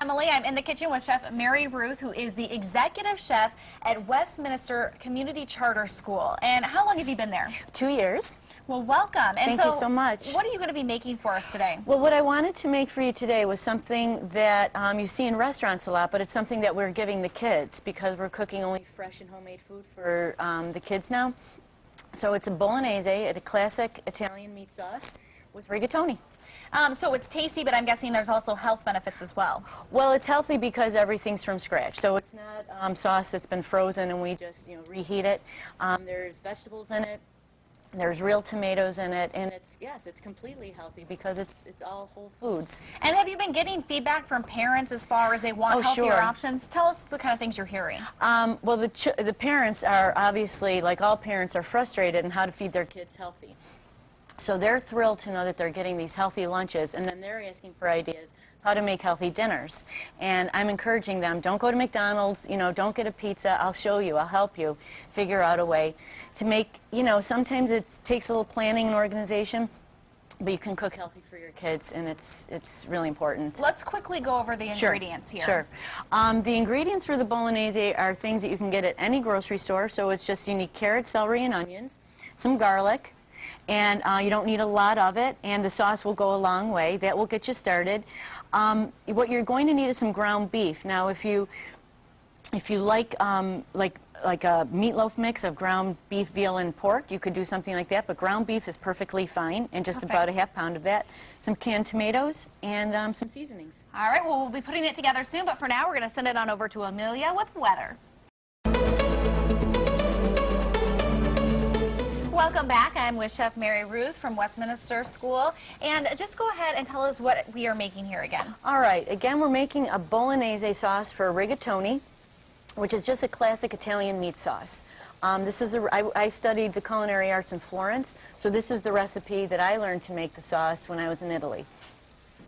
Emily, I'm in the kitchen with Chef Mary Ruth, who is the executive chef at Westminster Community Charter School. And how long have you been there? 2 years. Well, welcome. And Thank you so much. What are you going to be making for us today? Well, what I wanted to make for you today was something that you see in restaurants a lot, but it's something that we're giving the kids because we're cooking only fresh and homemade food for the kids now. So it's a bolognese, a classic Italian meat sauce with rigatoni. So it's tasty, but I'm guessing there's also health benefits as well. Well, it's healthy because everything's from scratch. So it's not sauce that's been frozen and we just reheat it. There's vegetables in it. There's real tomatoes in it, and it's completely healthy because it's all whole foods. And have you been getting feedback from parents as far as they want healthier options? Tell us the kind of things you're hearing. Well, the parents are obviously, like all parents, are frustrated in how to feed their kids healthy. So they're thrilled to know that they're getting these healthy lunches, and then they're asking for ideas how to make healthy dinners. And I'm encouraging them, don't go to McDonald's, don't get a pizza. I'll show you, I'll help you figure out a way to make, sometimes it takes a little planning and organization, but you can cook healthy for your kids, and it's really important. Let's quickly go over the ingredients here. Sure. The ingredients for the bolognese are things that you can get at any grocery store, so it's just you need carrots, celery, and onions, some garlic, and you don't need a lot of it, and the sauce will go a long way. That will get you started. What you're going to need is some ground beef. Now, if you like a meatloaf mix of ground beef, veal, and pork, you could do something like that, but ground beef is perfectly fine, and just about a half pound of that. Some canned tomatoes, and some seasonings. All right, well, we'll be putting it together soon, but for now, we're going to send it on over to Amelia with weather. Welcome back. I'm with Chef Mary Ruth from Westminster School. And just go ahead and tell us what we are making here again. All right. Again, we're making a bolognese sauce for rigatoni, which is just a classic Italian meat sauce. I studied the culinary arts in Florence, so this is the recipe that I learned to make the sauce when I was in Italy.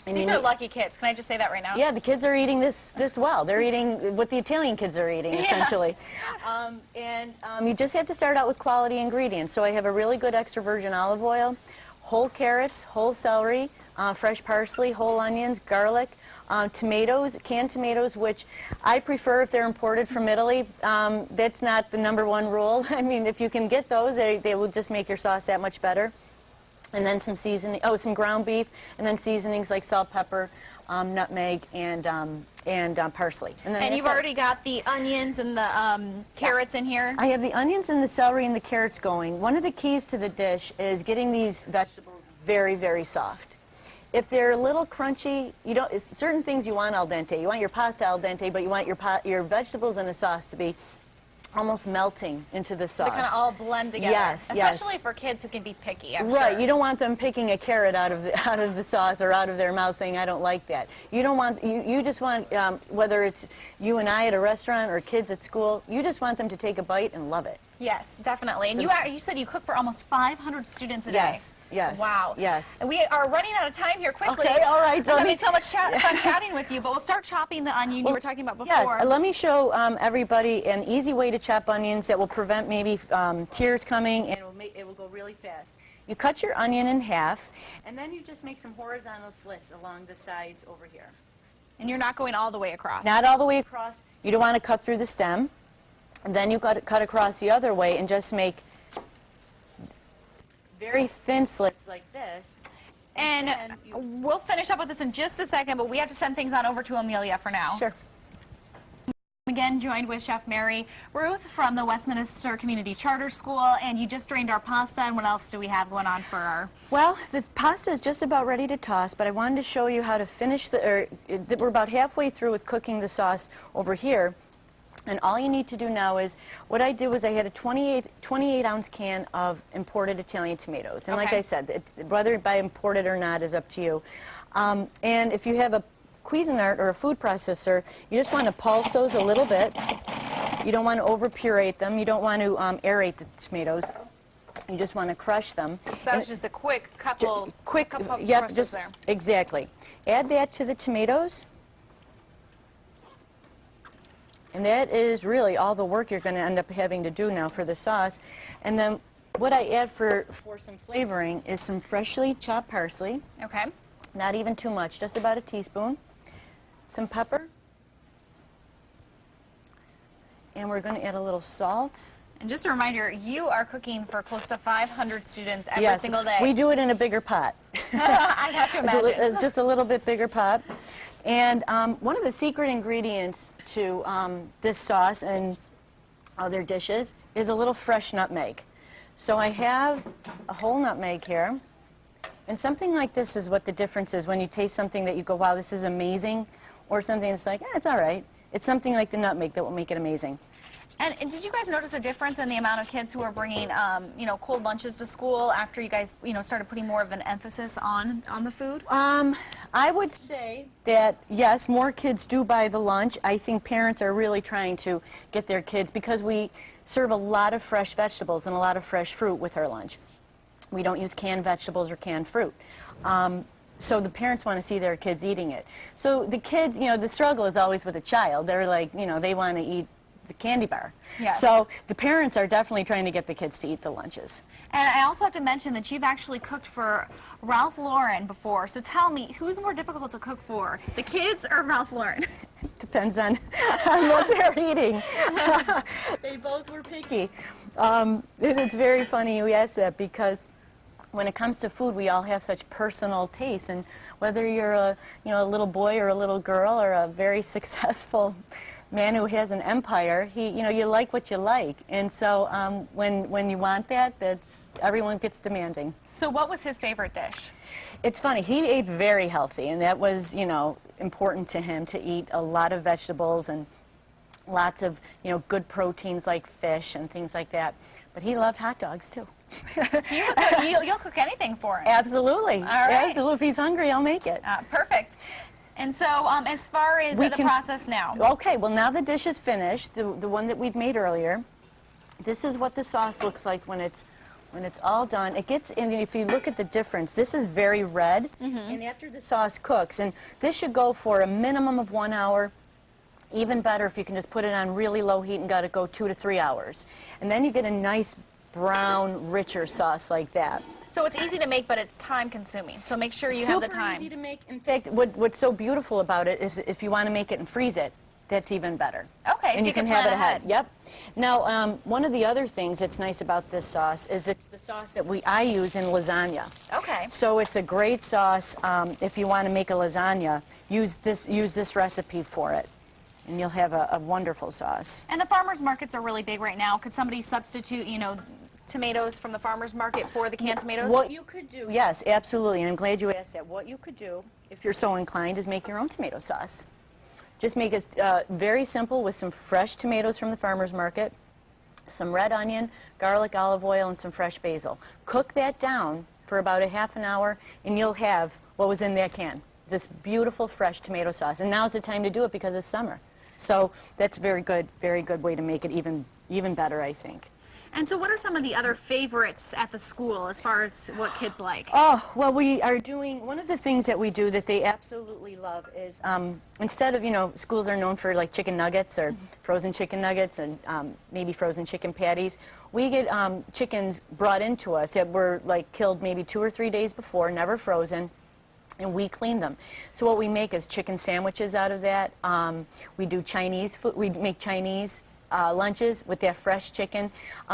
And these are lucky kids. Can I just say that right now? Yeah, the kids are eating this well. They're eating what the Italian kids are eating, essentially. You just have to start out with quality ingredients. So I have a really good extra virgin olive oil, whole carrots, whole celery, fresh parsley, whole onions, garlic, tomatoes, canned tomatoes, which I prefer if they're imported from Italy. That's not the #1 rule. I mean, if you can get those, they will just make your sauce that much better. And then some seasoning, some ground beef, and then seasonings like salt, pepper, nutmeg, and parsley. And you've already got the onions and the carrots in here? I have the onions and the celery and the carrots going. One of the keys to the dish is getting these vegetables very, very soft. If they're a little crunchy, certain things you want al dente. You want your pasta al dente, but you want your vegetables in the sauce to be almost melting into the sauce. They kind of all blend together. Yes, especially for kids who can be picky. I'm right. Sure. You don't want them picking a carrot out of the sauce or out of their mouth saying, "I don't like that." You don't want. You just want whether it's you and I at a restaurant or kids at school. You just want them to take a bite and love it. Yes, definitely. And you said you cook for almost 500 students a day. Yes. Yes. Wow. Yes. And we are running out of time here quickly. Okay, all right. It's going to be so much fun chatting with you, but we'll start chopping the onion you were talking about before. Yes, let me show everybody an easy way to chop onions that will prevent maybe tears coming, and it will go really fast. You cut your onion in half, and then you just make some horizontal slits along the sides over here. And you're not going all the way across? Not all the way across. You don't want to cut through the stem. And then you got to cut across the other way and just make very thin slits like this. And we'll finish up with this in just a second, but we have to send things on over to Amelia for now. Sure. Again, joined with Chef Mary Ruth from the Westminster Community Charter School, and you just drained our pasta, and what else do we have going on for our... Well, the pasta is just about ready to toss, but I wanted to show you how to finish we're about halfway through with cooking the sauce over here. And all you need to do now is, what I did was I had a 28-ounce can of imported Italian tomatoes. And like I said, whether by imported or not is up to you. And if you have a Cuisinart or a food processor, you just want to pulse those a little bit. You don't want to over-puree them. You don't want to aerate the tomatoes. You just want to crush them. So that was just a quick couple yep, just there. Exactly. Add that to the tomatoes. And that is really all the work you're going to end up having to do now for the sauce. And then what I add for some flavoring is some freshly chopped parsley. Okay. Not even too much, just about a teaspoon. some pepper. And we're going to add a little salt. And just a reminder, you are cooking for close to 500 students every Yes, single day. we do it in a bigger pot. I have to imagine. Just a little bit bigger pot. And one of the secret ingredients to this sauce and other dishes is a little fresh nutmeg. So I have a whole nutmeg here. And something like this is what the difference is when you taste something that you go, wow, this is amazing, or something that's like, it's all right. It's something like the nutmeg that will make it amazing. And did you guys notice a difference in the amount of kids who are bringing, cold lunches to school after you guys, started putting more of an emphasis on the food? I would say that, yes, more kids do buy the lunch. I think parents are really trying to get their kids, because we serve a lot of fresh vegetables and a lot of fresh fruit with our lunch. We don't use canned vegetables or canned fruit. So the parents want to see their kids eating it. So the kids, the struggle is always with a child. They're like, they want to eat the candy bar. Yes. So the parents are definitely trying to get the kids to eat the lunches. And I also have to mention that you've actually cooked for Ralph Lauren before. So tell me, who's more difficult to cook for, the kids or Ralph Lauren? Depends on what they're eating. They both were picky. It's very funny you ask that, because when it comes to food, we all have such personal tastes, and whether you're a little boy or a little girl or a very successful man who has an empire, you like what you like, and so when you want that, everyone gets demanding. So what was his favorite dish? It's funny, he ate very healthy, and that was important to him, to eat a lot of vegetables and lots of good proteins like fish and things like that. But he loved hot dogs too. So you'll cook anything for him? Absolutely. All right. Absolutely. If he's hungry, I'll make it. Perfect. And so as far as the process now. Okay, well now the dish is finished, the one that we've made earlier. This is what the sauce looks like when it's all done. It gets, and if you look at the difference, this is very red, and after the sauce cooks, and this should go for a minimum of 1 hour, even better if you can just put it on really low heat and got to go 2 to 3 hours. And then you get a nice brown, richer sauce like that. So it's easy to make, but it's time consuming. So make sure you have the time. Super easy to make. In fact, what's so beautiful about it is if you want to make it and freeze it, that's even better. Okay, and so you can plan have it ahead. Yep. Now, one of the other things that's nice about this sauce is it's the sauce that I use in lasagna. Okay. So it's a great sauce. If you want to make a lasagna, use this recipe for it, and you'll have a wonderful sauce. And the farmers markets are really big right now. Could somebody substitute, tomatoes from the farmers market for the canned tomatoes? What you could do, yes, absolutely, and I'm glad you asked that. What you could do, if you're so inclined, is make your own tomato sauce. Just make it very simple with some fresh tomatoes from the farmer's market, some red onion, garlic, olive oil, and some fresh basil. Cook that down for about a half an hour, and you'll have what was in that can, this beautiful fresh tomato sauce. And now's the time to do it because it's summer. So that's very good way to make it even better, I think. And so what are some of the other favorites at the school as far as what kids like? Oh, well, we are doing, one of the things that we do that they absolutely love is, instead of, schools are known for like chicken nuggets or frozen chicken nuggets and maybe frozen chicken patties. We get chickens brought into us that were like killed maybe 2 or 3 days before, never frozen, and we clean them. So what we make is chicken sandwiches out of that. We do Chinese food, we make Chinese lunches with that fresh chicken.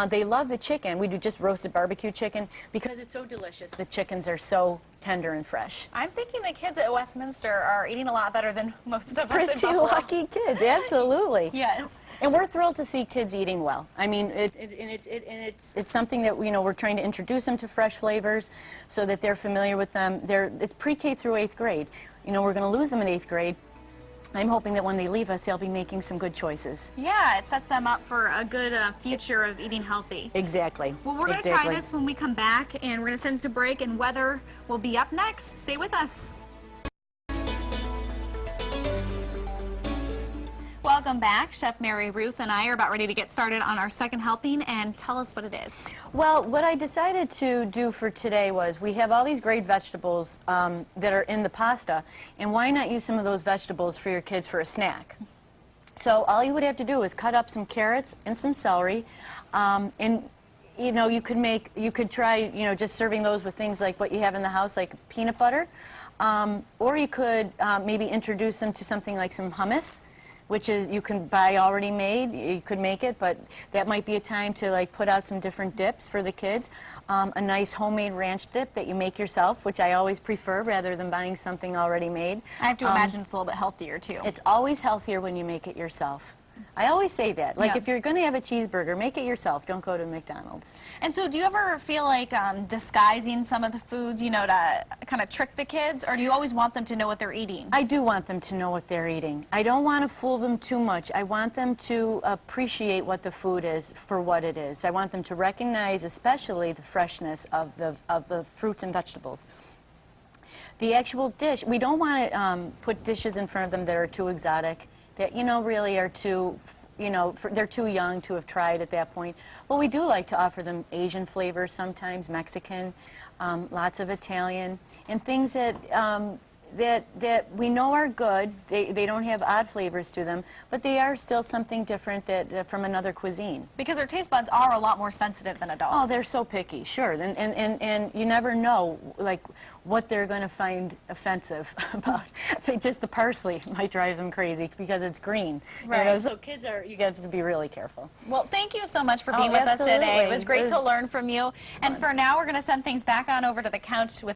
They love the chicken. We do just roasted barbecue chicken because it's so delicious. The chickens are so tender and fresh. I'm thinking the kids at Westminster are eating a lot better than most of us in Pretty Buffalo. lucky kids, absolutely. Yes. And we're thrilled to see kids eating well. I mean, it's something that we're trying to introduce them to fresh flavors so that they're familiar with them. It's pre-K through 8th grade. We're going to lose them in 8th grade. I'm hoping that when they leave us, they'll be making some good choices. Yeah, it sets them up for a good future of eating healthy. Exactly. Well, we're going to try this when we come back, and we're going to send it to break, and weather will be up next. Stay with us. Welcome back. Chef Mary Ruth and I are about ready to get started on our second helping, and tell us what it is. Well, what I decided to do for today was we have all these great vegetables that are in the pasta, and why not use some of those vegetables for your kids for a snack? So all you would have to do is cut up some carrots and some celery, and you could try just serving those with things like what you have in the house, like peanut butter. Or you could maybe introduce them to something like some hummus, which is you can buy already made. You could make it, but that might be a time to like put out some different dips for the kids. A nice homemade ranch dip that you make yourself, which I always prefer rather than buying something already made. I have to imagine it's a little bit healthier too. It's always healthier when you make it yourself. I always say that. Like, Yeah. if you're going to have a cheeseburger, make it yourself. Don't go to McDonald's. And so do you ever feel like disguising some of the foods, you know, to kind of trick the kids, or do you always want them to know what they're eating? I do want them to know what they're eating. I don't want to fool them too much. I want them to appreciate what the food is for what it is. I want them to recognize especially the freshness of the fruits and vegetables. The actual dish, we don't want to put dishes in front of them that are too exotic, that, you know, really are too, you know, they're too young to have tried at that point. Well, we do like to offer them Asian flavors sometimes, Mexican, lots of Italian, and things that, that we know are good. They don't have odd flavors to them, but they are still something different from another cuisine. Because their taste buds are a lot more sensitive than adults. Oh, they're so picky, sure. And you never know, like, what they're going to find offensive about. Just the parsley might drive them crazy because it's green. Right. You know, so kids are, you got to be really careful. Well, thank you so much for Oh, being with us today. It absolutely. was great to learn from you. And for now, we're going to send things back on over to the couch with